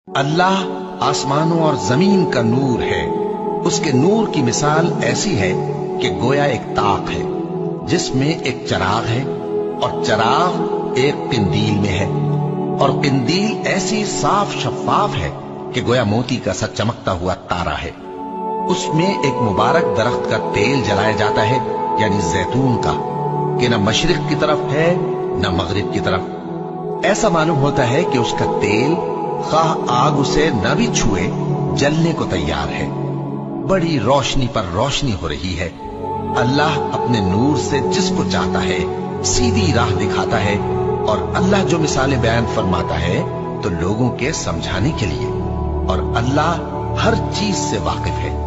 अल्लाह आसमानों और जमीन का नूर है। उसके नूर की मिसाल ऐसी है कि गोया एक ताक है जिसमें एक चराग है और चराग एक किंदील में है और किंदील ऐसी साफ शफाफ है कि गोया मोती का सा चमकता हुआ तारा है। उसमें एक मुबारक दरख्त का तेल जलाया जाता है, यानी जैतून का, कि न मशरिक की तरफ है न मगरिब की तरफ। ऐसा मालूम होता है कि उसका तेल खाह आग उसे न भी छुए जलने को तैयार है। बड़ी रोशनी पर रोशनी हो रही है। अल्लाह अपने नूर से जिसको चाहता है सीधी राह दिखाता है और अल्लाह जो मिसालें बयान फरमाता है तो लोगों के समझाने के लिए, और अल्लाह हर चीज से वाकिफ है।